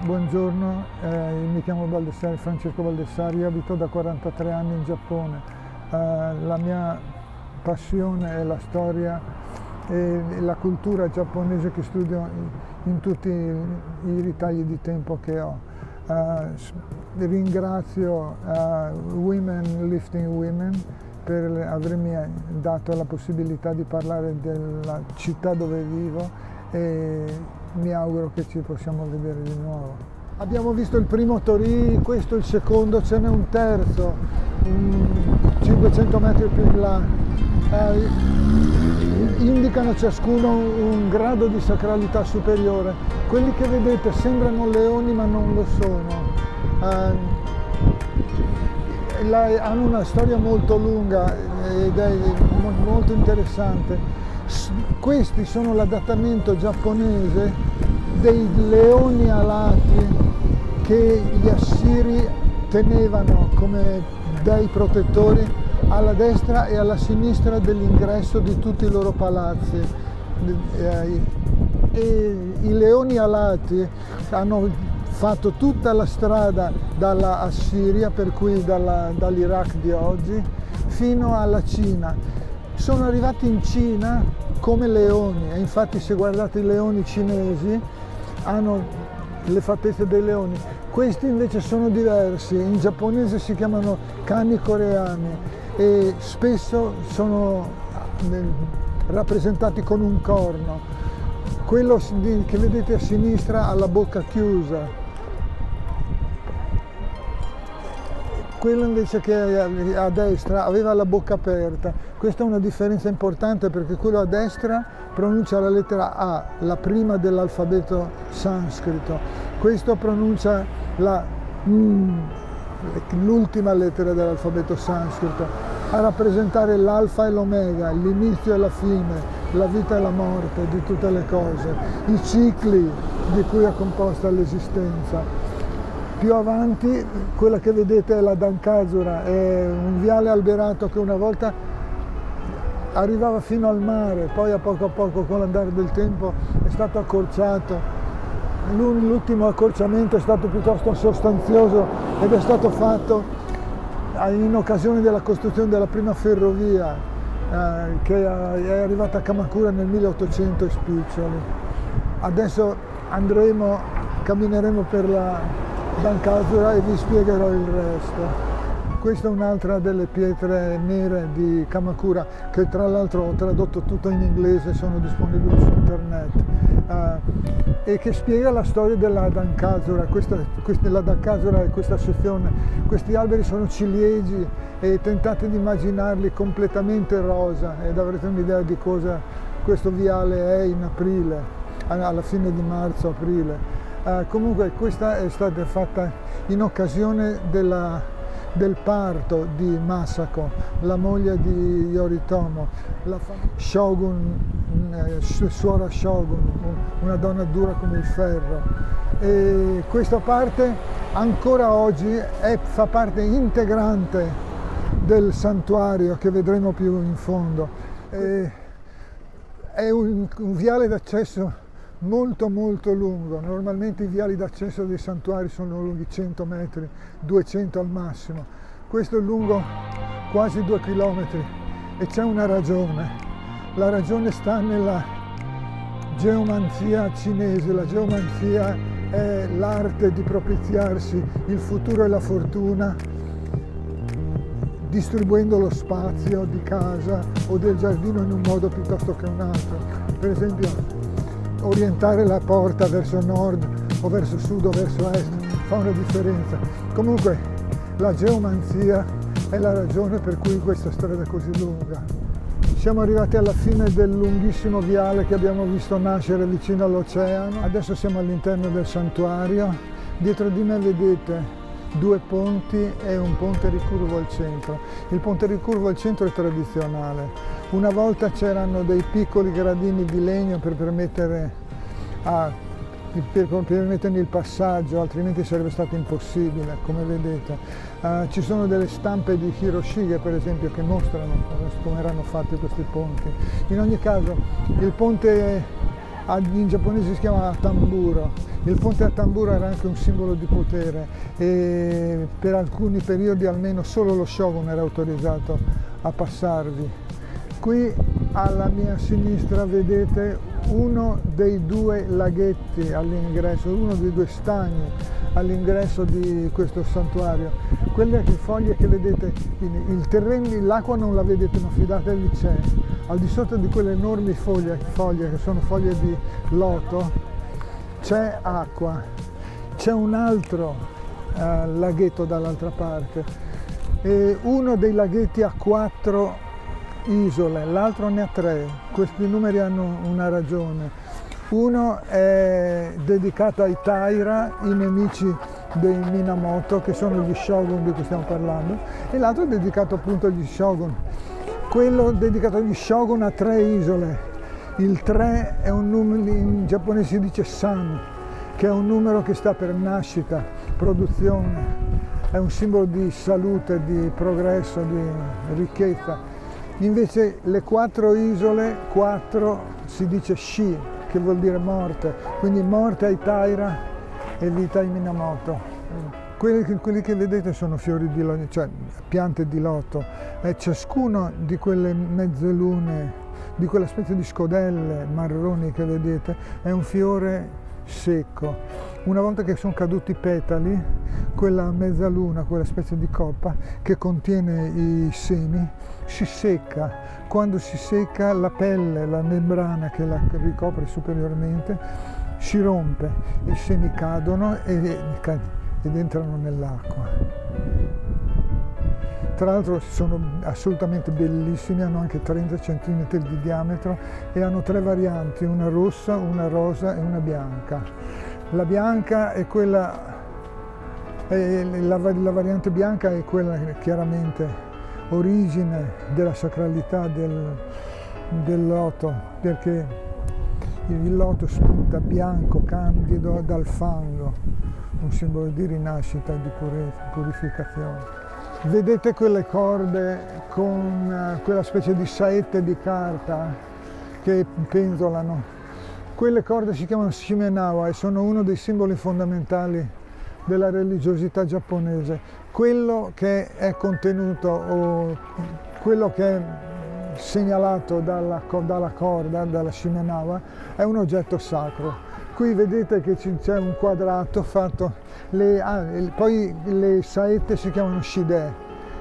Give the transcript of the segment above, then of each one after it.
Buongiorno, mi chiamo Francesco Baldessari, abito da 43 anni in Giappone. La mia passione è la storia e la cultura giapponese che studio in tutti i ritagli di tempo che ho. Ringrazio Women Lifting Women per avermi dato la possibilità di parlare della città dove vivo e mi auguro che ci possiamo vedere di nuovo. Abbiamo visto il primo Torii, questo è il secondo, ce n'è un terzo, 500 metri più in là. Indicano ciascuno un grado di sacralità superiore. Quelli che vedete sembrano leoni ma non lo sono. Hanno una storia molto lunga ed è molto interessante. Questi sono l'adattamento giapponese dei leoni alati che gli assiri tenevano come dei protettori alla destra e alla sinistra dell'ingresso di tutti i loro palazzi. E i leoni alati hanno fatto tutta la strada dalla Assiria, per cui dall'Iraq di oggi, fino alla Cina. Sono arrivati in Cina come leoni e infatti se guardate i leoni cinesi hanno le fattezze dei leoni. Questi invece sono diversi, in giapponese si chiamano cani coreani e spesso sono rappresentati con un corno. Quello che vedete a sinistra ha la bocca chiusa. Quello invece che a destra aveva la bocca aperta. Questa è una differenza importante perché quello a destra pronuncia la lettera A, la prima dell'alfabeto sanscrito. Questo pronuncia l'ultima lettera dell'alfabeto sanscrito, a rappresentare l'alfa e l'omega, l'inizio e la fine, la vita e la morte di tutte le cose, i cicli di cui è composta l'esistenza. Più avanti, quella che vedete è la Dankazura, è un viale alberato che una volta arrivava fino al mare, poi a poco con l'andare del tempo è stato accorciato. L'ultimo accorciamento è stato piuttosto sostanzioso ed è stato fatto in occasione della costruzione della prima ferrovia che è arrivata a Kamakura nel 1800 e spiccioli. Adesso cammineremo per la Dankazura e vi spiegherò il resto. Questa è un'altra delle pietre nere di Kamakura che tra l'altro ho tradotto tutto in inglese, sono disponibili su internet e che spiega la storia della Dankazura. La Dankazura è questa sezione, questi alberi sono ciliegi e tentate di immaginarli completamente rosa ed avrete un'idea di cosa questo viale è in aprile, alla fine di marzo-aprile. Comunque questa è stata fatta in occasione del parto di Masako, la moglie di Yoritomo, la suora Shogun, una donna dura come il ferro. E questa parte ancora oggi fa parte integrante del santuario che vedremo più in fondo. È un viale d'accesso molto lungo. Normalmente i viali d'accesso dei santuari sono lunghi 100 metri, 200 al massimo. Questo è lungo quasi 2 chilometri e c'è una ragione. La ragione sta nella geomanzia cinese. La geomanzia è l'arte di propiziarsi il futuro e la fortuna distribuendo lo spazio di casa o del giardino in un modo piuttosto che un altro. Per esempio, orientare la porta verso nord o verso sud o verso est fa una differenza. Comunque la geomanzia è la ragione per cui questa strada è così lunga. Siamo arrivati alla fine del lunghissimo viale che abbiamo visto nascere vicino all'oceano. Adesso siamo all'interno del santuario. Dietro di me vedete 2 ponti e un ponte ricurvo al centro. Il ponte ricurvo al centro è tradizionale. Una volta c'erano dei piccoli gradini di legno per permettere il passaggio, altrimenti sarebbe stato impossibile, come vedete. Ci sono delle stampe di Hiroshige, per esempio, che mostrano come erano fatti questi ponti. In ogni caso, il ponte in giapponese si chiama tamburo. Il ponte a tamburo era anche un simbolo di potere e per alcuni periodi almeno solo lo shogun era autorizzato a passarvi. Qui alla mia sinistra vedete uno dei due laghetti all'ingresso, uno dei due stagni all'ingresso di questo santuario. Quelle foglie che vedete, il terreno, l'acqua non la vedete, ma fidatevi, c'è. Al di sotto di quelle enormi foglie che sono foglie di loto, c'è acqua. C'è un altro laghetto dall'altra parte. E uno dei laghetti ha 4 isole, l'altro ne ha 3. Questi numeri hanno una ragione. Uno è dedicato ai Taira, i nemici dei Minamoto, che sono gli shogun di cui stiamo parlando, e l'altro è dedicato appunto agli shogun. Quello dedicato agli shogun ha 3 isole. Il 3 è un numero, in giapponese si dice san, che è un numero che sta per nascita, produzione, è un simbolo di salute, di progresso, di ricchezza. Invece le 4 isole, 4 si dice shi, che vuol dire morte, quindi morte ai Taira e vita ai Minamoto. Quelli che vedete sono fiori di loto, cioè piante di loto, e ciascuno di quelle mezzelune, di quella specie di scodelle marroni che vedete, è un fiore secco. Una volta che sono caduti i petali, quella mezzaluna, quella specie di coppa che contiene i semi, si secca. Quando si secca la pelle, la membrana che la ricopre superiormente, si rompe, i semi cadono ed entrano nell'acqua. Tra l'altro sono assolutamente bellissimi, hanno anche 30 cm di diametro e hanno 3 varianti, una rossa, una rosa e una bianca. La bianca è quella, la variante bianca è quella chiaramente origine della sacralità del loto, perché il loto spunta bianco, candido dal fango, un simbolo di rinascita e di purificazione. Vedete quelle corde con quella specie di saette di carta che penzolano? Quelle corde si chiamano shimenawa e sono uno dei simboli fondamentali della religiosità giapponese. Quello che è contenuto o quello che è segnalato dalla corda, dalla shimenawa, è un oggetto sacro. Qui vedete che c'è un quadrato fatto, poi le saette si chiamano shide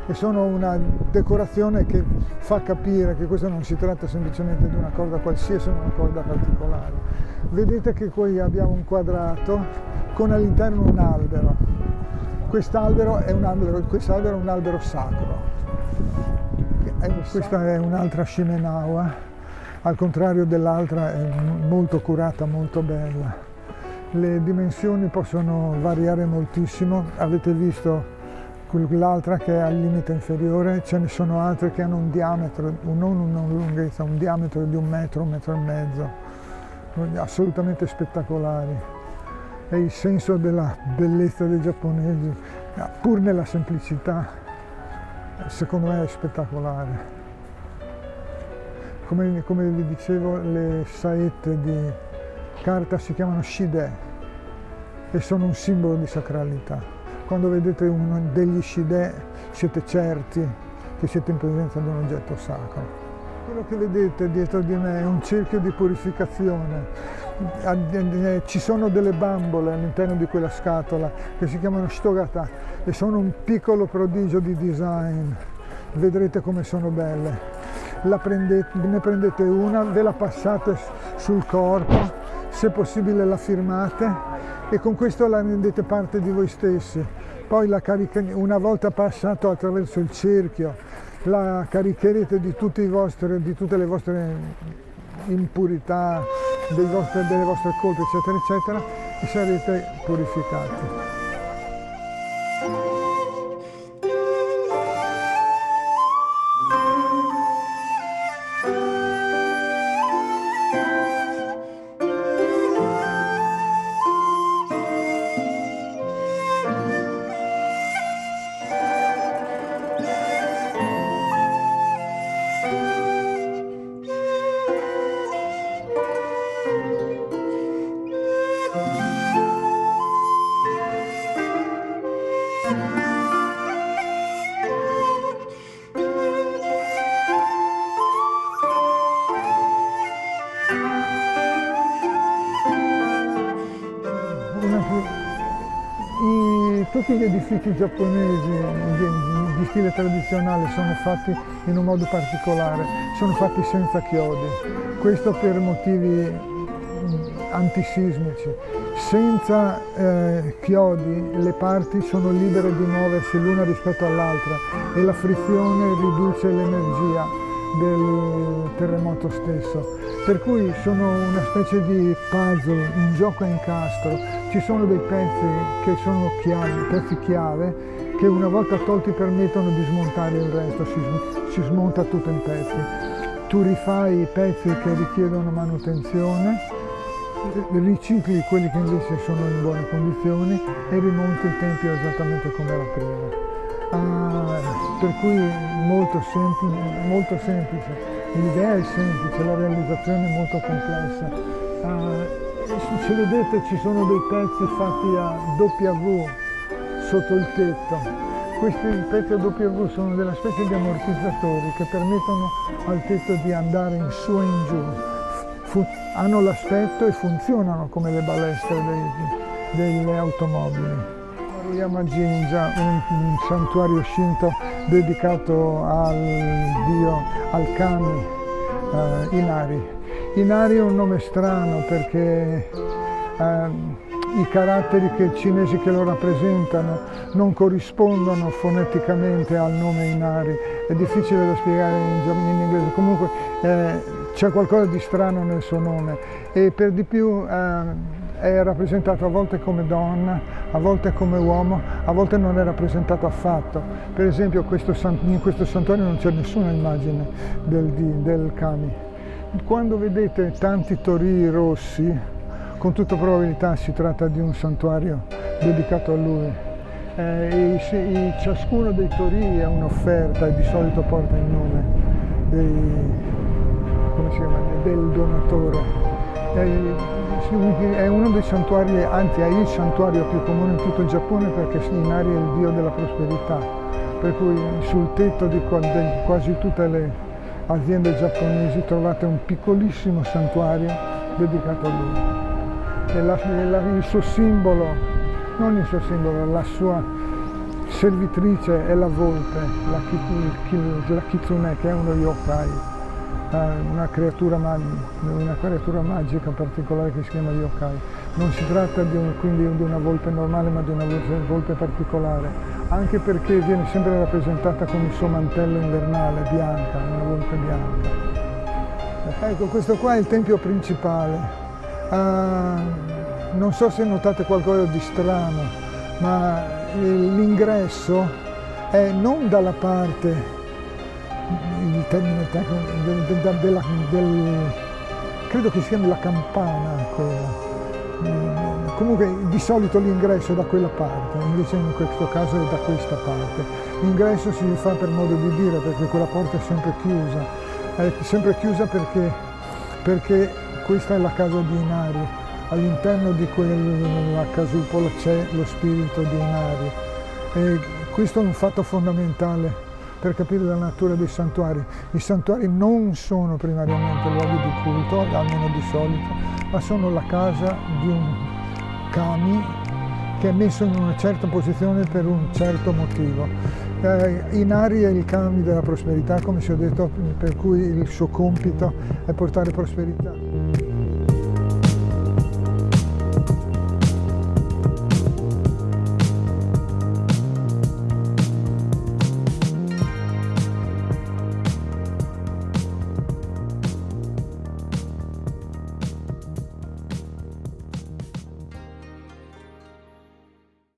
e sono una decorazione che fa capire che questo non si tratta semplicemente di una corda qualsiasi, ma una corda particolare. Vedete che qui abbiamo un quadrato con all'interno un albero. Quest'albero è un albero sacro. Questa è un'altra shimenawa, al contrario dell'altra è molto curata, molto bella. Le dimensioni possono variare moltissimo, avete visto l'altra che è al limite inferiore, ce ne sono altre che hanno un diametro, non una lunghezza, un diametro di 1 metro, 1 metro e mezzo, assolutamente spettacolari. È il senso della bellezza dei giapponesi, pur nella semplicità, secondo me è spettacolare. Come vi dicevo, le saette di carta si chiamano shide e sono un simbolo di sacralità. Quando vedete uno degli shide siete certi che siete in presenza di un oggetto sacro. Quello che vedete dietro di me è un cerchio di purificazione. Ci sono delle bambole all'interno di quella scatola che si chiamano shitogata e sono un piccolo prodigio di design. Vedrete come sono belle. Ne prendete una, ve la passate sul corpo, se possibile la firmate e con questo la rendete parte di voi stessi. Poi una volta passato attraverso il cerchio, la caricherete di tutte le vostre impurità, delle vostre colpe, eccetera, eccetera, e sarete purificati. tutti gli edifici giapponesi di stile tradizionale sono fatti in un modo particolare, sono fatti senza chiodi, questo per motivi antisismici. Senza chiodi le parti sono libere di muoversi l'una rispetto all'altra e la frizione riduce l'energia del terremoto stesso. Per cui sono una specie di puzzle, un gioco a incastro. Ci sono dei pezzi che sono pezzi chiave, che una volta tolti permettono di smontare il resto, si smonta tutto in pezzi. Tu rifai i pezzi che richiedono manutenzione, ricicli quelli che invece sono in buone condizioni e rimonti il tempio esattamente come era prima. Per cui molto semplice. L'idea è semplice, la realizzazione è molto complessa. Se vedete ci sono dei pezzi fatti a W sotto il tetto. Questi pezzi a W sono della specie di ammortizzatori che permettono al tetto di andare in su e in giù. Hanno l'aspetto e funzionano come le balestre delle automobili. Maruyama Jinja, un santuario shinto dedicato al kami Inari. Inari è un nome strano perché i caratteri cinesi che lo rappresentano non corrispondono foneticamente al nome Inari. È difficile da spiegare in inglese, comunque c'è qualcosa di strano nel suo nome e per di più è rappresentato a volte come donna, a volte come uomo, a volte non è rappresentato affatto. Per esempio in questo santuario non c'è nessuna immagine del kami. Quando vedete tanti torii rossi, con tutta probabilità si tratta di un santuario dedicato a lui. Ciascuno dei torii è un'offerta e di solito porta il nome del donatore. È uno dei santuari, anzi è il santuario più comune in tutto il Giappone perché Inari è il dio della prosperità, per cui sul tetto di quasi tutte le aziende giapponesi trovate un piccolissimo santuario dedicato a lui. E il suo simbolo, non il suo simbolo, la sua servitrice è la volpe, la kitsune, che è uno yokai. Una creatura magica particolare che si chiama yokai. Non si tratta quindi di una volpe normale, ma di una volpe particolare, anche perché viene sempre rappresentata con il suo mantello invernale bianca, una volpe bianca. Ecco, questo qua è il tempio principale. Non so se notate qualcosa di strano, ma l'ingresso è non dalla parte, il termine tecnico, credo che si chiami la campana quella. Comunque di solito l'ingresso è da quella parte, invece in questo caso è da questa parte. L'ingresso si fa per modo di dire perché quella porta è sempre chiusa perché questa è la casa di Inari. All'interno di quella casupola c'è lo spirito di Inari e questo è un fatto fondamentale per capire la natura dei santuari. I santuari non sono primariamente luoghi di culto, almeno di solito, ma sono la casa di un kami che è messo in una certa posizione per un certo motivo. Inari è il kami della prosperità, come si è detto, per cui il suo compito è portare prosperità.